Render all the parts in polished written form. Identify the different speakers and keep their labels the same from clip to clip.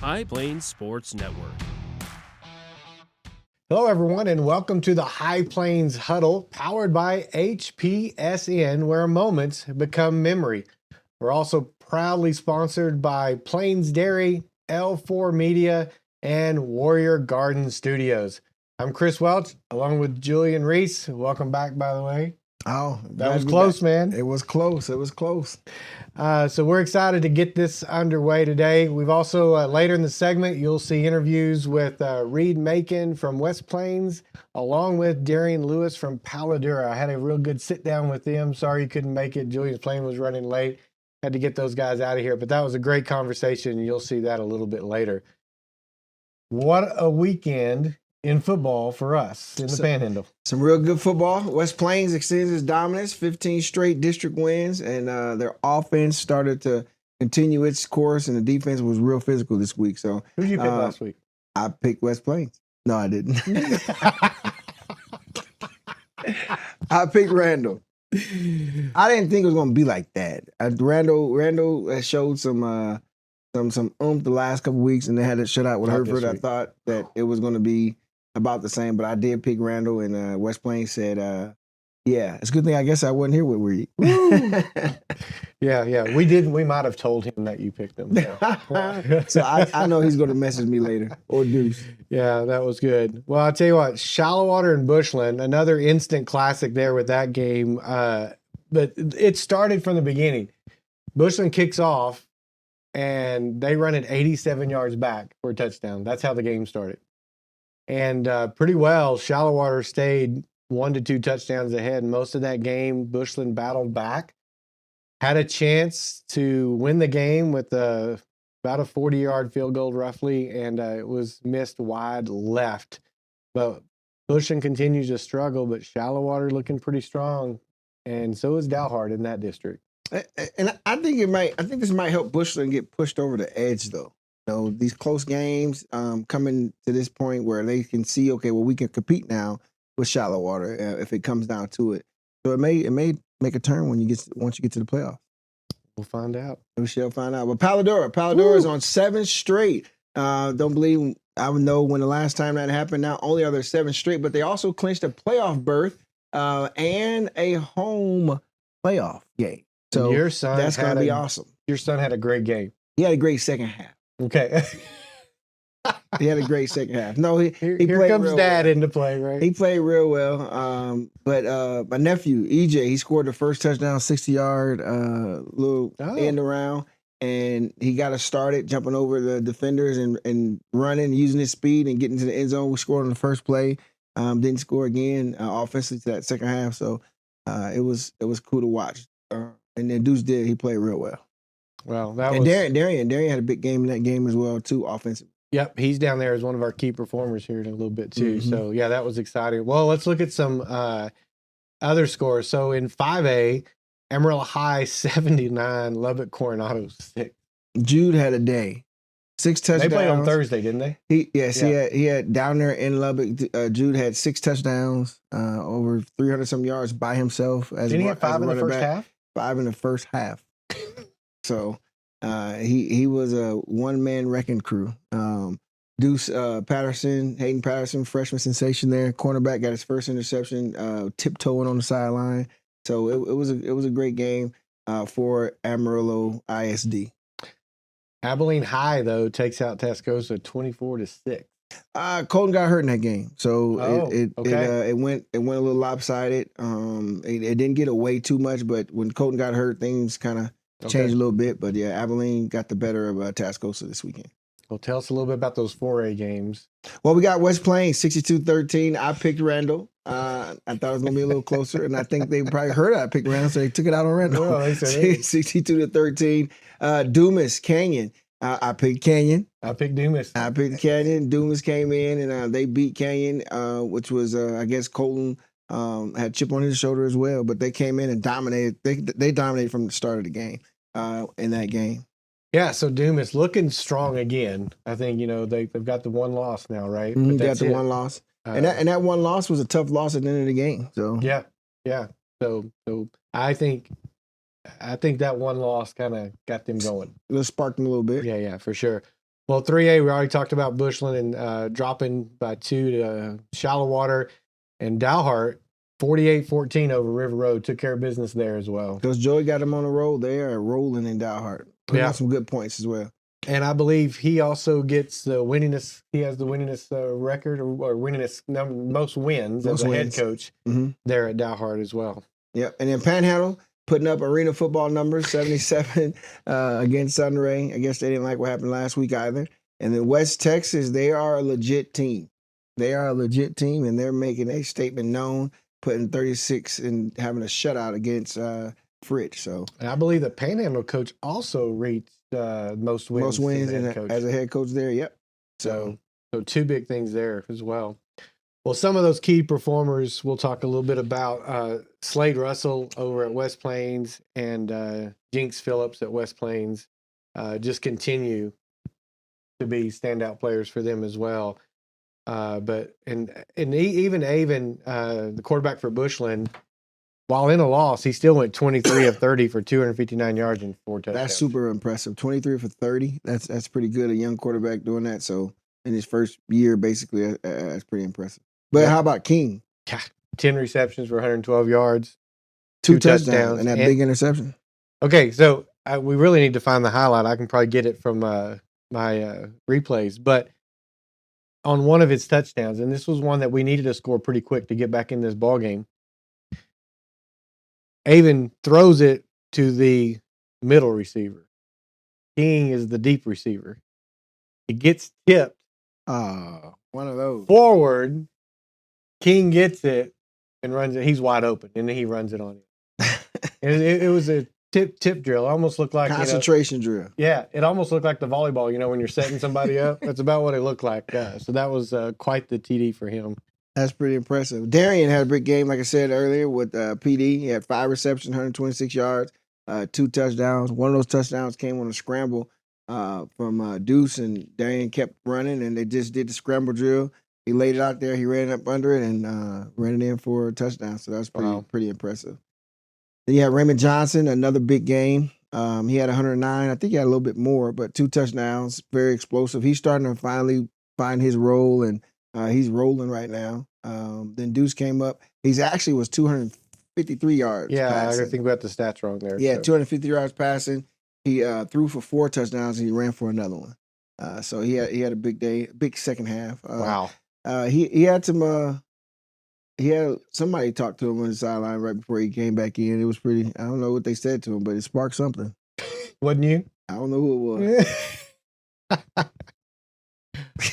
Speaker 1: High Plains Sports Network.
Speaker 2: Hello, everyone, and welcome to the High Plains Huddle, powered by HPSN, where moments become memory. We're also proudly sponsored by Plains Dairy, L4 Media, and Warrior Garden Studios. I'm Chris Welch, along with Julian Reese. Welcome back, by the way.
Speaker 3: Oh,
Speaker 2: that was close, man.
Speaker 3: It was close. It was close.
Speaker 2: So we're excited to get this underway today. We've also, later in the segment, you'll see interviews with Reed Macon from West Plains, along with Darian Lewis from Paladura. I had a real good sit down with them. Sorry you couldn't make it. Julian's plane was running late. Had to get those guys out of here. But that was a great conversation. You'll see that a little bit later. What a weekend in football for us in the Panhandle.
Speaker 3: Some real good football. West Plains extends its dominance, 15 straight district wins, and their offense started to continue its course, and the defense was real physical this week. So,
Speaker 2: who did you pick last week?
Speaker 3: I picked West Plains. No, I didn't. I picked Randall. I didn't think it was going to be like that. Randall showed some oomph the last couple weeks, and they had a shutout with Hereford. I thought that it was going to be about the same, but I did pick Randall, and West Plains said, yeah, it's a good thing I guess I wasn't here with Reed.
Speaker 2: Yeah. We might have told him that you picked them.
Speaker 3: So I know he's going to message me later, or Deuce.
Speaker 2: Yeah, that was good. Well, I'll tell you what, Shallowater and Bushland, another instant classic there with that game. But it started from the beginning. Bushland kicks off, and they run it 87 yards back for a touchdown. That's how the game started. And pretty well, Shallowater stayed 1 to 2 touchdowns ahead. Most of that game, Bushland battled back, had a chance to win the game with about a 40-yard field goal roughly, and it was missed wide left. But Bushland continues to struggle, but Shallowater looking pretty strong, and so is Dalhart in that district.
Speaker 3: And I think this might help Bushland get pushed over the edge, though. You know, these close games coming to this point where they can see, okay, well, we can compete now with Shallowater if it comes down to it. So it may make a turn once you get to the playoffs.
Speaker 2: We'll find out.
Speaker 3: We shall find out. But Paladura is on 7 straight. Don't believe I would know when the last time that happened. Not only are there 7 straight, but they also clinched a playoff berth and a home playoff game. So
Speaker 2: your son
Speaker 3: that's going to be awesome.
Speaker 2: Your son had a great game.
Speaker 3: He had a great second half.
Speaker 2: Okay.
Speaker 3: He had a great second half. No, he
Speaker 2: here
Speaker 3: played
Speaker 2: comes
Speaker 3: real
Speaker 2: Dad
Speaker 3: well.
Speaker 2: into play, right?
Speaker 3: He played real well. But my nephew, EJ, he scored the first touchdown, 60-yard little end around, and he got us started jumping over the defenders and running, using his speed and getting to the end zone. We scored on the first play. Didn't score again offensively to that second half. So it was cool to watch. And then Deuce did. He played real well.
Speaker 2: Well,
Speaker 3: Darian had a big game in that game as well too, offensively.
Speaker 2: Yep, he's down there as one of our key performers here in a little bit too. Mm-hmm. So yeah, that was exciting. Well, let's look at some other scores. So in 5A, Emerald High 79, Lubbock Coronado 6.
Speaker 3: Jude had a day. 6 touchdowns.
Speaker 2: They played on Thursday, didn't they?
Speaker 3: He had down there in Lubbock. Jude had 6 touchdowns, over 300 some yards by himself.
Speaker 2: Didn't he have 5 in the first half?
Speaker 3: 5 in the first half. So he was a one-man wrecking crew. Deuce Hayden Patterson, freshman sensation there, cornerback, got his first interception, tiptoeing on the sideline. So it was a great game for Amarillo ISD.
Speaker 2: Abilene High though takes out Tascosa 24-6.
Speaker 3: Colton got hurt in that game, so it went a little lopsided. It didn't get away too much, but when Colton got hurt, things kind of changed a little bit. But yeah, Abilene got the better of Tascosa this weekend.
Speaker 2: Well, tell us a little bit about those 4A games.
Speaker 3: Well, we got West Plains 62-13. I picked Randall. I thought it was going to be a little closer, and I think they probably heard I picked Randall, so they took it out on Randall.
Speaker 2: Well,
Speaker 3: 62-13. Dumas Canyon. I picked Canyon.
Speaker 2: I picked Dumas.
Speaker 3: I picked Canyon. Dumas came in, and they beat Canyon, which was, I guess, Colton had a chip on his shoulder as well. But they came in and dominated. They dominated from the start of the game in that game.
Speaker 2: Yeah, so Dumas looking strong again. I think, they've got the one loss now, right?
Speaker 3: But got the one loss. And that one loss was a tough loss at the end of the game. So
Speaker 2: yeah. So I think that one loss kind of got them going.
Speaker 3: It sparked them a little bit.
Speaker 2: Yeah, for sure. Well, 3A, we already talked about Bushland and dropping by 2 to Shallow Water, and Dalhart 48-14 over River Road took care of business there as well.
Speaker 3: Because Joey got them on the road, they are rolling in Dalhart, putting up some good points as well.
Speaker 2: And I believe he also gets the winningest. He has the winningest record or winningest most wins as a head coach there at Dalhart as well.
Speaker 3: Yep, and then Panhandle putting up arena football numbers, 77 against Sunray. I guess they didn't like what happened last week either. And then West Texas, they are a legit team. They are a legit team, and they're making a statement known, putting 36 and having a shutout against Fritz. So,
Speaker 2: and I believe the Panhandle coach also reached most wins
Speaker 3: as a head coach there. Yep.
Speaker 2: So 2 big things there as well. Well, some of those key performers we'll talk a little bit about. Slade Russell over at West Plains and Jinx Phillips at West Plains just continue to be standout players for them as well. But even Avon, the quarterback for Bushland, while in a loss, he still went 23 of 30 for 259 yards and 4 touchdowns.
Speaker 3: That's super impressive. 23 for 30. That's pretty good. A young quarterback doing that. So in his first year, basically, that's pretty impressive. But how about King?
Speaker 2: 10 receptions for 112 yards,
Speaker 3: 2 touchdowns, and that big interception.
Speaker 2: Okay, so we really need to find the highlight. I can probably get it from my replays, but on one of his touchdowns, and this was one that we needed to score pretty quick to get back in this ball game. Avon throws it to the middle receiver. King is the deep receiver. It gets tipped.
Speaker 3: One of those.
Speaker 2: Forward. King gets it and runs it. He's wide open, and then he runs it on him. And it was a tip drill. It almost looked like
Speaker 3: concentration drill.
Speaker 2: Yeah, it almost looked like the volleyball. When you're setting somebody up, that's about what it looked like. So that was quite the TD for him.
Speaker 3: That's pretty impressive. Darian had a big game, like I said earlier, with PD. He had 5 receptions, 126 yards, 2 touchdowns. One of those touchdowns came on a scramble from Deuce, and Darian kept running, and they just did the scramble drill. He laid it out there. He ran up under it and ran it in for a touchdown. So that's pretty impressive. Then you had Raymond Johnson, another big game. He had 109. I think he had a little bit more, but 2 touchdowns, very explosive. He's starting to finally find his role, and he's rolling right now. Then Deuce came up. He's actually was 253 yards.
Speaker 2: Yeah,
Speaker 3: passing.
Speaker 2: I think we got the stats wrong there.
Speaker 3: Yeah, 250 yards passing. He threw for 4 touchdowns, and he ran for another one. So he had a big day, big second half.
Speaker 2: Wow.
Speaker 3: He had some. He had somebody talk to him on the sideline right before he came back in. It was pretty. I don't know what they said to him, but it sparked something.
Speaker 2: Wasn't you?
Speaker 3: I don't know who it was.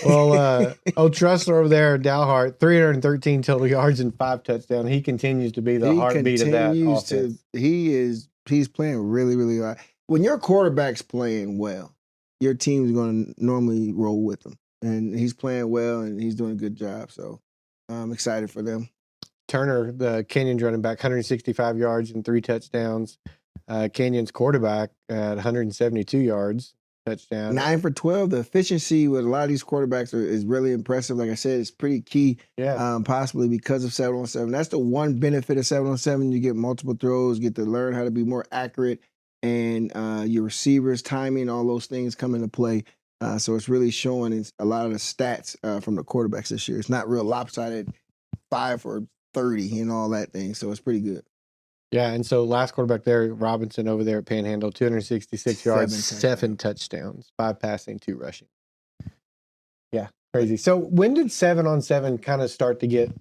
Speaker 2: Well, Trussler over there at Dalhart, 313 total yards and 5 touchdowns. He continues to be the heartbeat of that offense.
Speaker 3: He's playing really, really well. When your quarterback's playing well, your team's going to normally roll with him. And he's playing well, and he's doing a good job. So I'm excited for them.
Speaker 2: Turner, the Canyons running back, 165 yards and 3 touchdowns. Canyons quarterback at 172 yards, touchdown.
Speaker 3: 9 for 12. The efficiency with a lot of these quarterbacks is really impressive. Like I said, it's pretty key.
Speaker 2: Yeah.
Speaker 3: Possibly because of 7-on-7. That's the one benefit of 7-on-7. You get multiple throws, get to learn how to be more accurate, and your receivers, timing, all those things come into play. So it's really showing a lot of the stats from the quarterbacks this year. It's not real lopsided 5 for 30 and all that thing. So it's pretty good.
Speaker 2: Yeah, and so last quarterback there, Robinson over there at Panhandle, 266 yards, 7 touchdowns, 5 passing, 2 rushing. Yeah, crazy. So when did 7-on-7 kind of start to get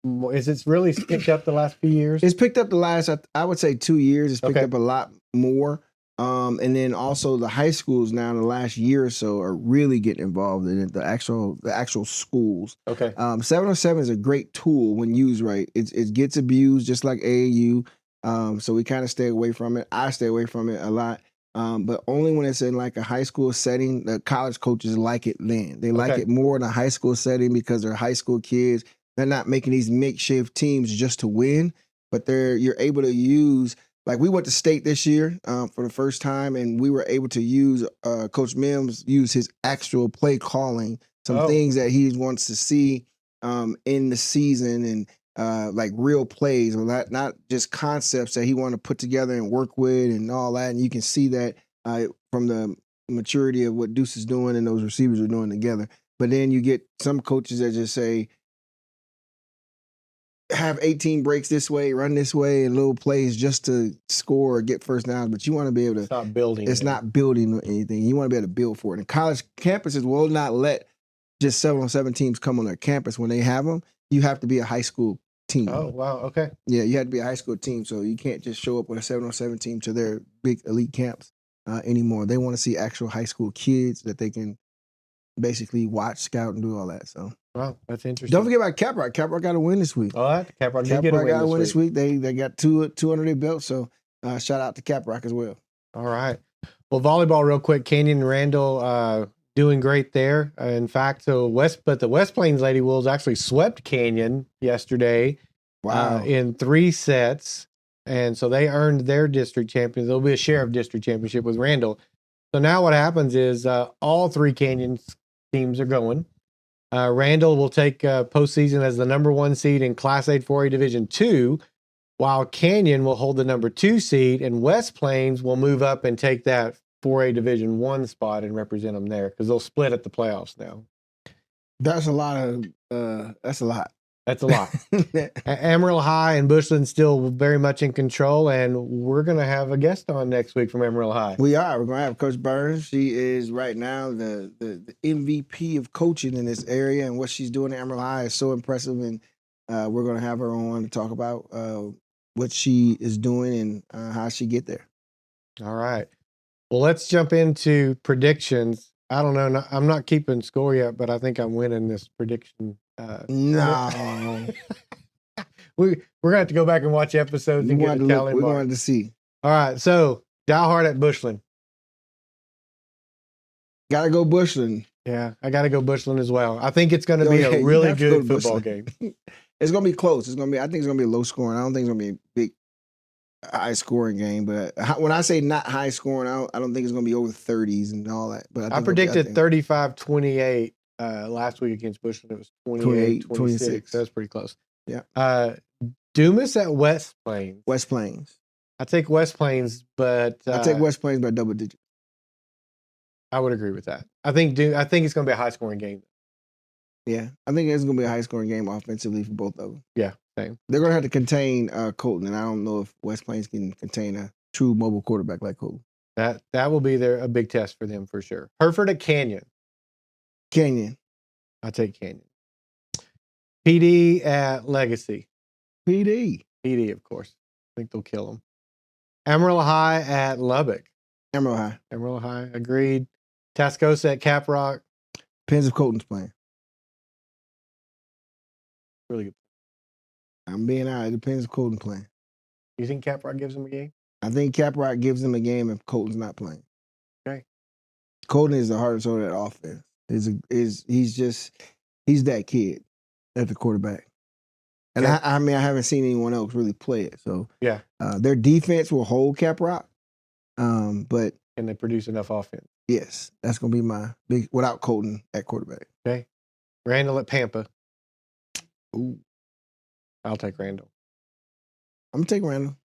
Speaker 2: more? Is it really picked up the last few years?
Speaker 3: It's picked up the last, I would say, 2 years. It's picked up a lot more. And then also the high schools now in the last year or so are really getting involved in it, the actual schools.
Speaker 2: Okay.
Speaker 3: 7-on-7 is a great tool when used right. It gets abused just like AAU. So we kind of stay away from it. I stay away from it a lot. But only when it's in like a high school setting. The college coaches like it then. They like it more in a high school setting because they're high school kids. They're not making these makeshift teams just to win, but you're able to use. Like we went to state this year for the first time, and we were able to use Coach Mims use his actual play calling, some things that he wants to see in the season, and like real plays, or not just concepts that he want to put together and work with and all that. And you can see that from the maturity of what Deuce is doing and those receivers are doing together. But then you get some coaches that just say, have 18 breaks this way, run this way, and little plays just to score or get first downs. But you want to be able to.
Speaker 2: It's not building.
Speaker 3: It's not building anything. You want to be able to build for it. And college campuses will not let just 7-on-7 teams come on their campus. When they have them, you have to be a high school team.
Speaker 2: Oh, wow. Okay.
Speaker 3: Yeah, you have to be a high school team. So you can't just show up with a 7-on-7 team to their big elite camps anymore. They want to see actual high school kids that they can basically watch, scout, and do all that. So.
Speaker 2: Wow, that's interesting.
Speaker 3: Don't forget about Caprock. Caprock got a win this week.
Speaker 2: All right, Caprock did get a win
Speaker 3: this week. They got two under their belt. So shout out to Caprock as well.
Speaker 2: All right. Well, volleyball real quick. Canyon and Randall doing great there. In fact, the West Plains Lady Wolves actually swept Canyon yesterday.
Speaker 3: Wow.
Speaker 2: In 3 sets. And so they earned their district champions. There'll be a share of district championship with Randall. So now what happens is all 3 Canyon teams are going. Randall will take postseason as the number 1 seed in Class 8 4A Division 2, while Canyon will hold the number 2 seed, and West Plains will move up and take that 4A Division 1 spot and represent them there because they'll split at the playoffs now.
Speaker 3: That's a lot. That's a lot.
Speaker 2: That's a lot. Amarillo High and Bushland still very much in control, and we're going to have a guest on next week from Amarillo High.
Speaker 3: We are. We're going to have Coach Burns. She is right now the MVP of coaching in this area, and what she's doing at Amarillo High is so impressive, and we're going to have her on to talk about what she is doing and how she get there.
Speaker 2: All right. Well, let's jump into predictions. I don't know. I'm not keeping score yet, but I think I'm winning this prediction.
Speaker 3: No.
Speaker 2: We're going to have to go back and watch episodes and get a tally.
Speaker 3: We wanted to see.
Speaker 2: All right. So, Die Hard at Bushland.
Speaker 3: Got to go Bushland.
Speaker 2: Yeah, I got to go Bushland as well. I think it's going to be a really good football game.
Speaker 3: It's going to be close. I think it's going to be low scoring. I don't think it's going to be a big, high scoring game. But when I say not high scoring, I don't think it's going to be over 30s and all that. But
Speaker 2: I predicted 35-28 last week against Bushland. It was 28-26. That was pretty close.
Speaker 3: Yeah.
Speaker 2: Dumas at West Plains.
Speaker 3: West Plains.
Speaker 2: I take West Plains, but
Speaker 3: I take West Plains by double digits.
Speaker 2: I would agree with that. I think it's going to be a high scoring game.
Speaker 3: Yeah, I think it's going to be a high scoring game offensively for both of them.
Speaker 2: Yeah, same.
Speaker 3: They're going to have to contain Colton, and I don't know if West Plains can contain a true mobile quarterback like Colton.
Speaker 2: That will be a big test for them for sure. Hereford at Canyon.
Speaker 3: Canyon.
Speaker 2: I take Canyon. PD at Legacy.
Speaker 3: PD,
Speaker 2: of course. I think they'll kill them. Amarillo High at Lubbock.
Speaker 3: Amarillo
Speaker 2: High, agreed. Tascosa at Caprock.
Speaker 3: Depends if Colton's playing.
Speaker 2: Really good.
Speaker 3: I'm being out. It depends if Colton's playing.
Speaker 2: You think Caprock gives them a game?
Speaker 3: I think Caprock gives them a game if Colton's not playing.
Speaker 2: Okay.
Speaker 3: Colton is the heart and soul of that offense. He's that kid at the quarterback. And
Speaker 2: yeah.
Speaker 3: I haven't seen anyone else really play it. So
Speaker 2: yeah,
Speaker 3: their defense will hold Caprock. But
Speaker 2: can they produce enough offense?
Speaker 3: Yes, that's gonna be my big without Colton at quarterback.
Speaker 2: Okay. Randall at Pampa.
Speaker 3: Ooh.
Speaker 2: I'll take Randall.
Speaker 3: I'm gonna take Randall.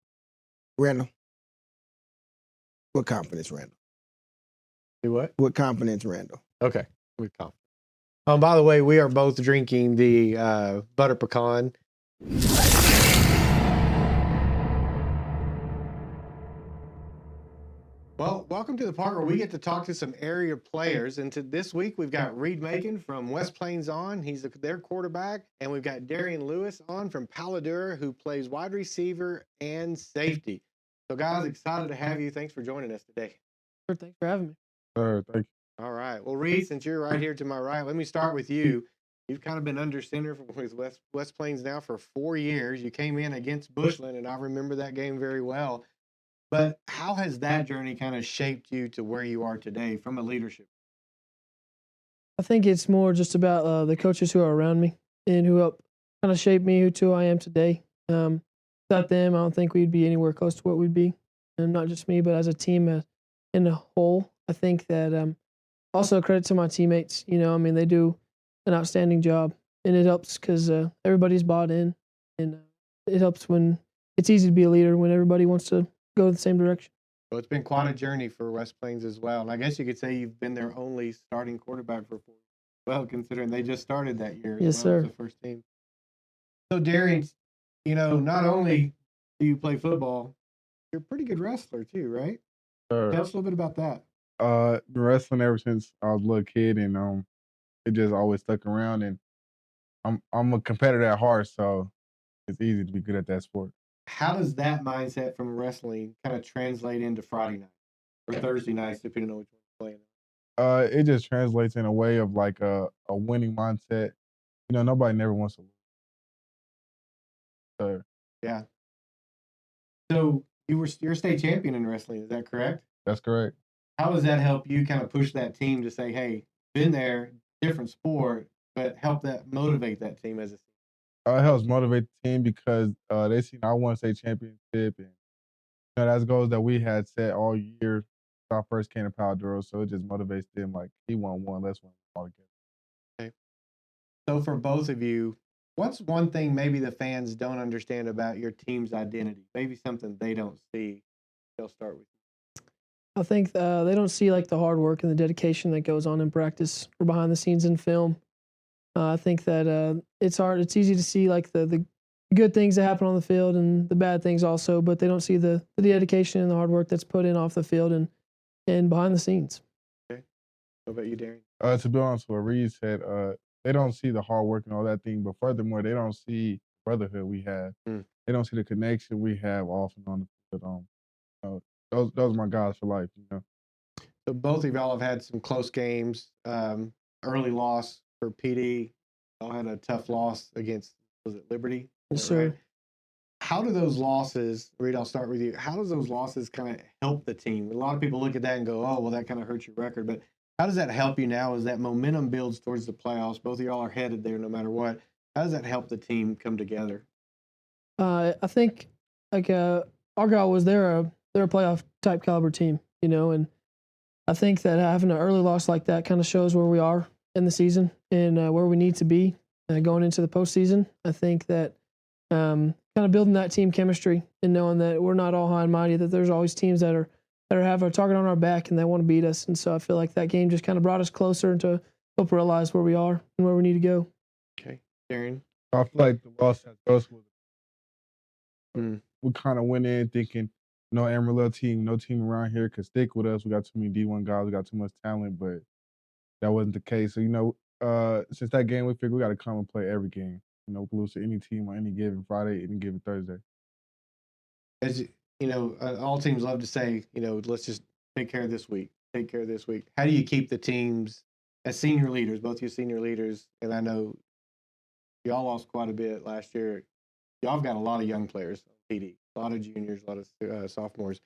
Speaker 3: Randall. What confidence, Randall?
Speaker 2: Do what?
Speaker 3: What confidence, Randall?
Speaker 2: Okay. With confidence. By the way, we are both drinking the butter pecan. Well, welcome to the part where we get to talk to some area players. And this week, we've got Reed Macon from West Plains on. He's their quarterback. And we've got Darian Lewis on from Paladura, who plays wide receiver and safety. So, guys, excited to have you. Thanks for joining us today.
Speaker 4: Sure, thanks for having me.
Speaker 2: Thank you. All right. Well, Reed, since you're right here to my right, let me start with you. You've kind of been under center with West Plains now for 4 years. You came in against Bushland, and I remember that game very well. But how has that journey kind of shaped you to where you are today from a leadership?
Speaker 4: I think it's more just about the coaches who are around me and who help kind of shape me to who I am today. Without them, I don't think we'd be anywhere close to what we'd be. And not just me, but as a team in a whole. I think that also credit to my teammates. They do an outstanding job. And it helps because everybody's bought in. And it helps when it's easy to be a leader when everybody wants to go the same direction.
Speaker 2: So it's been quite a journey for West Plains as well. And I guess you could say you've been their only starting quarterback for 4 years. Well, considering they just started that year
Speaker 4: Yes,
Speaker 2: as well as
Speaker 4: sir.
Speaker 2: the first team. So, Darian, not only do you play football, you're a pretty good wrestler too, right? Tell us a little bit about that.
Speaker 5: Been wrestling ever since I was a little kid, and it just always stuck around. And I'm a competitor at heart, so it's easy to be good at that sport.
Speaker 2: How does that mindset from wrestling kind of translate into Friday night or Thursday nights, depending on which one you're playing?
Speaker 5: It just translates in a way of like a winning mindset. Nobody never wants to lose. So,
Speaker 2: Yeah. So you're a state champion in wrestling, is that correct?
Speaker 5: that's correct.
Speaker 2: How does that help you kind of push that team to say, hey, been there, different sport, but help that motivate that team as a
Speaker 5: It helps motivate the team because they see I won state championship, and that's goals that we had set all year. When I first came to Paladuro, so it just motivates them. Like he won one, let's win all together.
Speaker 2: Okay. So for both of you, what's one thing maybe the fans don't understand about your team's identity? Maybe something they don't see. They'll start with you.
Speaker 4: I think they don't see like the hard work and the dedication that goes on in practice or behind the scenes in film. I think that it's hard. It's easy to see like the good things that happen on the field and the bad things also, but they don't see the dedication and the hard work that's put in off the field and behind the scenes.
Speaker 2: Okay. What about you, Darren?
Speaker 5: To be honest, what Reed said, they don't see the hard work and all that thing, but furthermore, they don't see brotherhood we have. They don't see the connection we have off and on the field. Those are my guys for life.
Speaker 2: So both of y'all have had some close games. Early loss for PD. Y'all had a tough loss against, was it Liberty?
Speaker 4: Yes, sir.
Speaker 2: Right? How do those losses, Reed, I'll start with you. How does those losses kind of help the team? A lot of people look at that and go, oh, well, that kind of hurts your record. But how does that help you now as that momentum builds towards the playoffs? Both of y'all are headed there no matter what. How does that help the team come together?
Speaker 4: I think like Argyle was they're a playoff type caliber team, and I think that having an early loss like that kind of shows where we are in the season and where we need to be going into the postseason. I think that kind of building that team chemistry and knowing that we're not all high and mighty, that there's always teams that have a target on our back and they want to beat us. And so I feel like that game just kind of brought us closer to help realize where we are and where we need to go.
Speaker 2: Okay, Darren.
Speaker 5: I feel like the loss at Ghost was. We kind of went in thinking, no Amarillo team, no team around here could stick with us. We got too many D1 guys, we got too much talent, but that wasn't the case. So, since that game, we figured we got to come and play every game. Lose to any team on any given Friday, any given Thursday.
Speaker 2: As all teams love to say, let's just take care of this week. Take care of this week. How do you keep the teams as senior leaders, both your senior leaders, and I know y'all lost quite a bit last year. Y'all have got a lot of young players on PD, a lot of juniors, a lot of sophomores.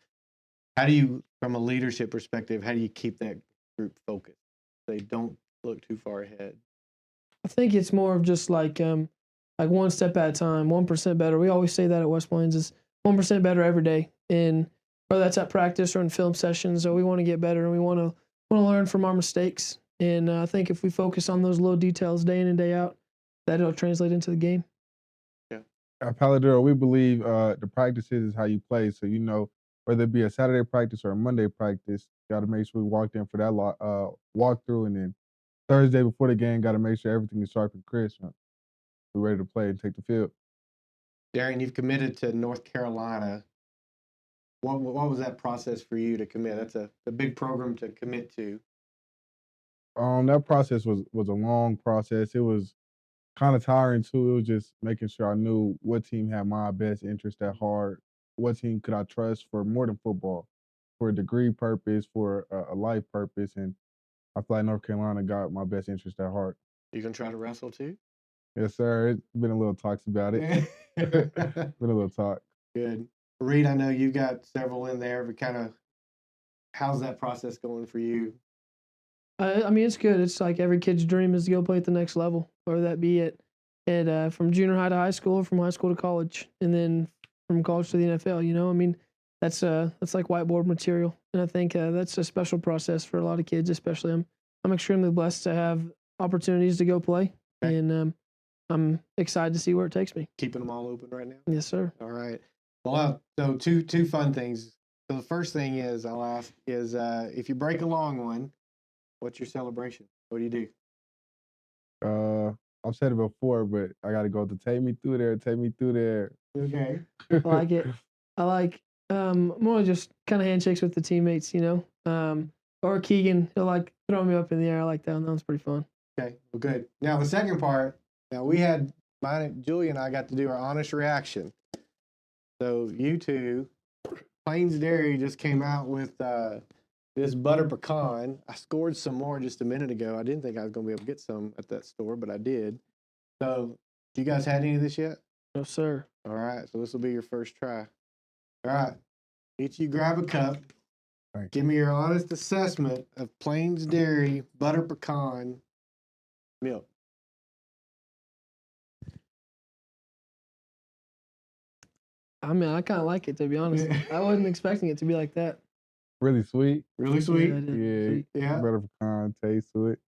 Speaker 2: How do you, from a leadership perspective, how do you keep that group focused? They don't look too far ahead.
Speaker 4: I think it's more of just like one step at a time, 1% better. We always say that at West Plains is 1% better every day. And whether that's at practice or in film sessions, so we want to get better and we want to learn from our mistakes. And I think if we focus on those little details day in and day out, that'll translate into the game.
Speaker 5: Yeah. At Paladuro, we believe the practices is how you play. So, whether it be a Saturday practice or a Monday practice, you got to make sure we walked in for that walkthrough. And then Thursday before the game, got to make sure everything is sharp and crisp. We're ready to play and take the field.
Speaker 2: Darren, you've committed to North Carolina. What was that process for you to commit? That's a big program to commit to.
Speaker 5: That process was a long process. It was kind of tiring too. It was just making sure I knew what team had my best interest at heart. What team could I trust for more than football, for a degree purpose, for a life purpose, and I feel like North Carolina got my best interest at heart.
Speaker 2: You gonna try to wrestle too?
Speaker 5: Yes, sir. It's been a little talks about it. Been a little talk.
Speaker 2: Good. Reed, I know you've got several in there, but how's that process going for you?
Speaker 4: I mean, it's good. It's like every kid's dream is to go play at the next level, whether that be from junior high to high school, from high school to college, and then from college to the NFL. I mean, that's like whiteboard material, and I think that's a special process for a lot of kids. Especially, I'm extremely blessed to have opportunities to go play, and I'm excited to see where it takes me.
Speaker 2: Keeping them all open right now.
Speaker 4: Yes, sir.
Speaker 2: All right. Well, so two fun things. So the first thing I'll ask is if you break a long one, what's your celebration? What do you do?
Speaker 5: I've said it before, but I got to go to take me through there. Take me through there.
Speaker 2: Okay.
Speaker 4: I like it. I like more just kind of handshakes with the teammates, or Keegan, he'll like throw me up in the air. I like that one. That one's pretty fun.
Speaker 2: Okay. Well, good. Now the second part. Now we had Julie and I got to do our honest reaction. So you two, Plains Dairy just came out with this butter pecan. I scored some more just a minute ago. I didn't think I was going to be able to get some at that store, but I did. So, you guys had any of this yet?
Speaker 4: No, sir.
Speaker 2: All right. So this will be your first try. All right. Each of you grab a cup. Give me your honest assessment of Plains Dairy butter pecan milk.
Speaker 4: I mean, I kind of like it, to be honest. I wasn't expecting it to be like that.
Speaker 5: Really sweet.
Speaker 2: Really sweet?
Speaker 5: Yeah.
Speaker 2: Yeah.
Speaker 5: Better pecan taste to it.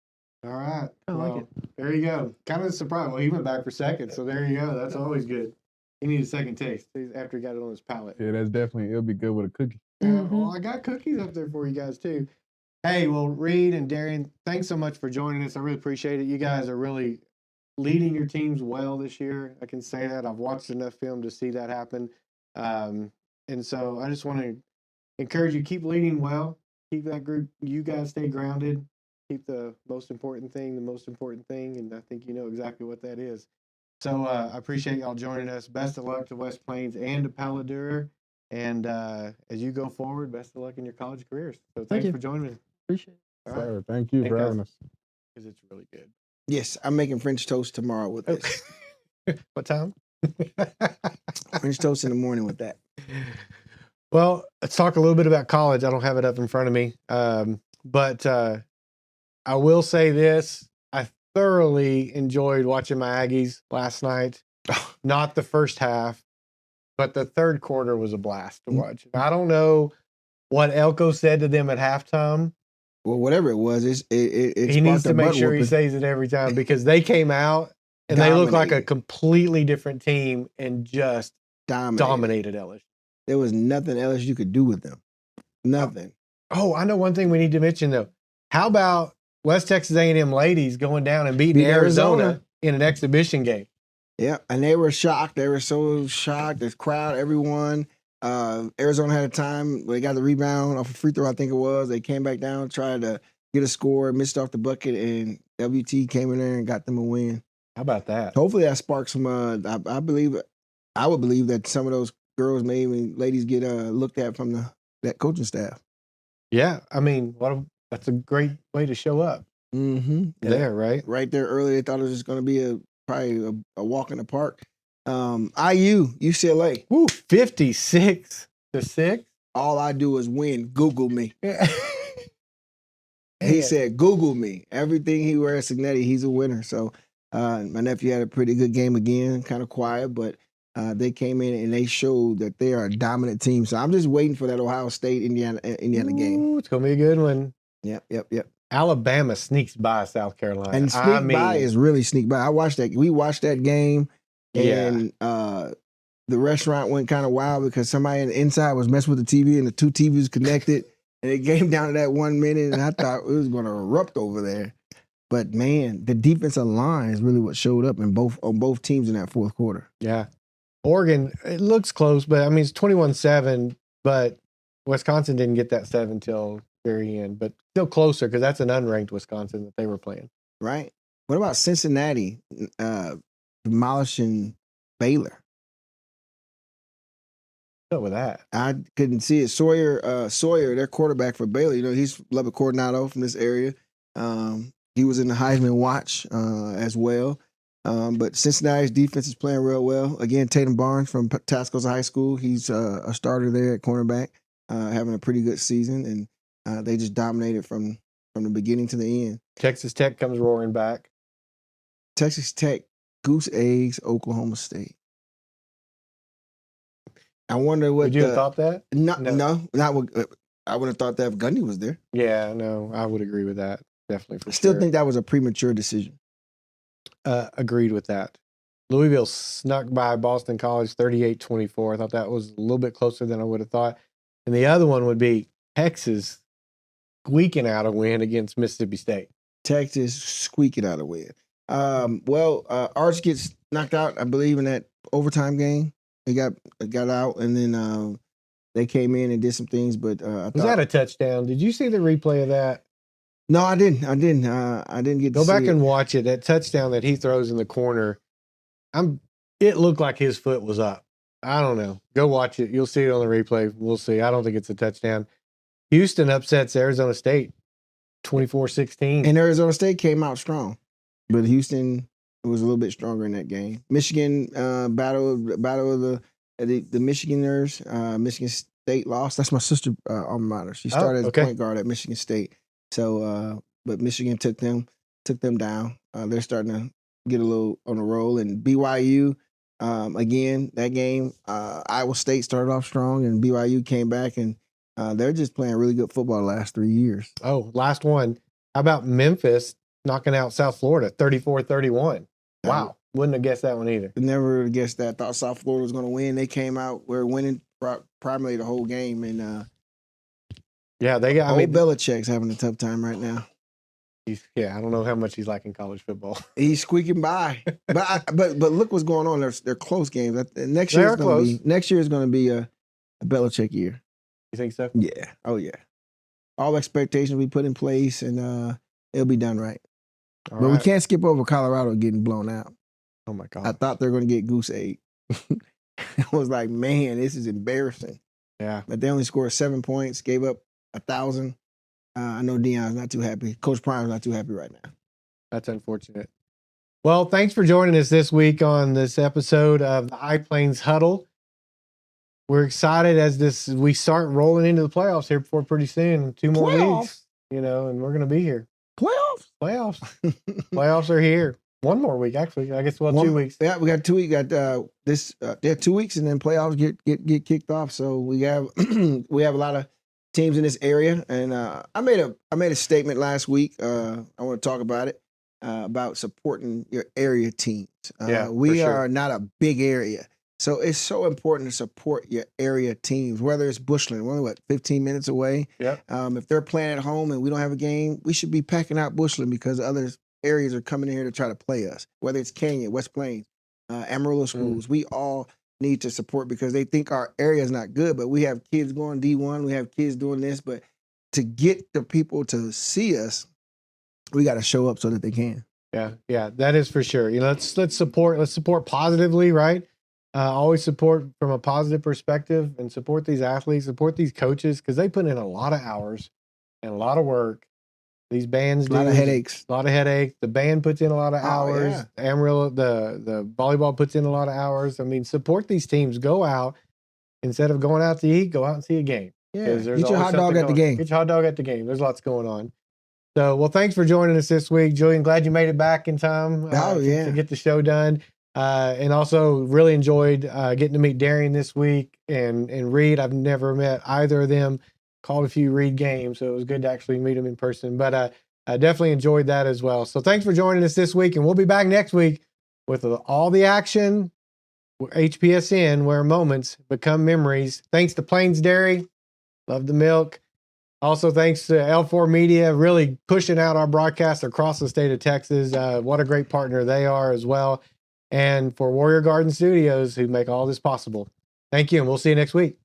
Speaker 2: All right.
Speaker 4: I like it.
Speaker 2: There you go. Kind of surprised. Well, he went back for second, so there you go. That's always good. He needs a second taste after he got it on his palate.
Speaker 5: Yeah, that's definitely, it'll be good with a cookie.
Speaker 2: Well, I got cookies up there for you guys, too. Hey, well, Reed and Darian, thanks so much for joining us. I really appreciate it. You guys are really leading your teams well this year. I can say that. I've watched enough film to see that happen. And so I just want to encourage you, keep leading well. Keep that group, you guys stay grounded. Keep the most important thing, and I think you know exactly what that is. So I appreciate y'all joining us. Best of luck to West Plains and to Paladura. And as you go forward, best of luck in your college careers. So thanks for joining me.
Speaker 4: Appreciate it.
Speaker 2: All right.
Speaker 5: Sir, thank you for having us.
Speaker 2: Because it's really good.
Speaker 3: Yes, I'm making French toast tomorrow with this.
Speaker 2: What time?
Speaker 3: French toast in the morning with that.
Speaker 2: Well, let's talk a little bit about college. I don't have it up in front of me. But I will say this. I thoroughly enjoyed watching my Aggies last night. Not the first half, but the third quarter was a blast to watch. I don't know what Elko said to them at halftime.
Speaker 3: Well, whatever it was,
Speaker 2: he needs to make sure he says it every time because they came out and they look like a completely different team and just dominated LSU.
Speaker 3: There was nothing else you could do with them. Nothing.
Speaker 2: Oh, I know one thing we need to mention though. How about West Texas A&M ladies going down and beating Arizona in an exhibition game?
Speaker 3: Yeah, and they were shocked. They were so shocked. The crowd, everyone. Arizona had a time where they got the rebound off a free throw, I think it was. They came back down, tried to get a score, missed off the bucket, and WT came in there and got them a win.
Speaker 2: How about that?
Speaker 3: Hopefully that sparks some. I would believe that some of those girls, maybe ladies, get looked at from that coaching staff.
Speaker 2: Yeah, I mean, that's a great way to show up.
Speaker 3: Mm-hmm.
Speaker 2: There, right?
Speaker 3: Right there early, they thought it was just going to be probably a walk in the park. UCLA.
Speaker 2: Woo, 56-6.
Speaker 3: All I do is win. Google me. He said, Google me. Everything he wears, Signetti, he's a winner. So my nephew had a pretty good game again, kind of quiet, but they came in and they showed that they are a dominant team. So I'm just waiting for that Ohio State Indiana game.
Speaker 2: It's gonna be a good one.
Speaker 3: Yep.
Speaker 2: Alabama sneaks by South Carolina,
Speaker 3: and by is really sneak by. We watched that game, and the restaurant went kind of wild because somebody inside was messing with the TV and the two TVs connected, and it came down to that 1 minute, and I thought it was going to erupt over there. But man, the defensive line is really what showed up on both teams in that fourth quarter.
Speaker 2: Yeah. Oregon, it looks close, but I mean, it's 21-7, but Wisconsin didn't get that 7 till very end, but still closer because that's an unranked Wisconsin that they were playing.
Speaker 3: Right. What about Cincinnati demolishing Baylor?
Speaker 2: What's up with that?
Speaker 3: I couldn't see it. Sawyer, their quarterback for Baylor, he's Lubbock Coronado from this area. He was in the Heisman watch as well. But Cincinnati's defense is playing real well. Again, Tatum Barnes from Tascosa High School. He's a starter there at cornerback, having a pretty good season, and they just dominated from the beginning to the end.
Speaker 2: Texas Tech comes roaring back.
Speaker 3: Texas Tech goose eggs Oklahoma State. I wonder what.
Speaker 2: Would you have thought that?
Speaker 3: No, not what. I would have thought that if Gundy was there.
Speaker 2: Yeah, no, I would agree with that. Definitely.
Speaker 3: I still think that was a premature decision.
Speaker 2: Agreed with that. Louisville snuck by Boston College 38-24. I thought that was a little bit closer than I would have thought. and the other one would be Texas squeaking out a win against Mississippi State.
Speaker 3: Texas squeaking out a win. Arch gets knocked out, I believe, in that overtime game. He got out, and then they came in and did some things. But
Speaker 2: Was that a touchdown? Did you see the replay of that?
Speaker 3: No, I didn't. I didn't get to
Speaker 2: Go back
Speaker 3: see
Speaker 2: and
Speaker 3: it.
Speaker 2: watch it. That touchdown that he throws in the corner, it looked like his foot was up. I don't know. Go watch it. You'll see it on the replay. We'll see. I don't think it's a touchdown. Houston upsets Arizona State 24-16.
Speaker 3: And Arizona State came out strong, but Houston was a little bit stronger in that game. Michigan battle of the Michiganers. Michigan State lost. That's my sister alma mater. She started as a point guard at Michigan State. So, but Michigan took them down. They're starting to get a little on a roll. And BYU, again, that game, Iowa State started off strong, and BYU came back, and they're just playing really good football the last 3 years.
Speaker 2: Oh, last one. How about Memphis knocking out South Florida 34-31? Wow. Wouldn't have guessed that one either.
Speaker 3: Never guessed that. Thought South Florida was going to win. They came out. We're winning primarily the whole game. And
Speaker 2: yeah, they got.
Speaker 3: Belichick's having a tough time right now.
Speaker 2: I don't know how much he's liking college football.
Speaker 3: He's squeaking by. but look what's going on. They're close games. Next year is going to be a Belichick year.
Speaker 2: You think so?
Speaker 3: Yeah. Oh yeah. All expectations we put in place, and it'll be done right. But we can't skip over Colorado getting blown out.
Speaker 2: Oh my God.
Speaker 3: I thought they were going to get goose egg. I was like, man, this is embarrassing.
Speaker 2: Yeah.
Speaker 3: But they only scored 7 points, gave up 1,000. I know Dion's not too happy. Coach Prime's not too happy right now.
Speaker 2: That's unfortunate. Well, thanks for joining us this week on this episode of the High Plains Huddle. We're excited as we start rolling into the playoffs here before pretty soon. 2 more weeks, and we're going to be here. Playoffs. Playoffs are here. 1 more week, actually. I guess 2 weeks.
Speaker 3: Yeah, we got 2 weeks. Got 2 weeks, and then playoffs get kicked off. So we have we have a lot of teams in this area, and I made a statement last week. I want to talk about it about supporting your area teams. We are not a big area. So it's so important to support your area teams, whether it's Bushland, we're only 15 minutes away.
Speaker 2: Yep.
Speaker 3: If they're playing at home and we don't have a game, we should be packing out Bushland because other areas are coming in here to try to play us. Whether it's Canyon, West Plains, Amarillo schools, we all need to support because they think our area is not good, but we have kids going D1, we have kids doing this, but to get the people to see us, we got to show up so that they can.
Speaker 2: Yeah, that is for sure. Let's support positively, right? Always support from a positive perspective and support these athletes, support these coaches because they put in a lot of hours and a lot of work. These bands do
Speaker 3: a lot of headaches.
Speaker 2: The band puts in a lot of hours.
Speaker 3: Yeah.
Speaker 2: Amarillo, the volleyball puts in a lot of hours. I mean, support these teams. Go out instead of going out to eat. Go out and see a game.
Speaker 3: Yeah, get your hot dog at the game.
Speaker 2: Get your hot dog at the game. There's lots going on. So, well, thanks for joining us this week, Julian. Glad you made it back in time to get the show done. And also really enjoyed getting to meet Darian this week and Reed. I've never met either of them. Called a few Reed games, so it was good to actually meet them in person. But I definitely enjoyed that as well. So thanks for joining us this week, and we'll be back next week with all the action. HPSN, where moments become memories. Thanks to Plains Dairy. Love the milk. Also, thanks to L4 Media, really pushing out our broadcast across the state of Texas. What a great partner they are as well. And for Warrior Garden Studios, who make all this possible. Thank you, and we'll see you next week.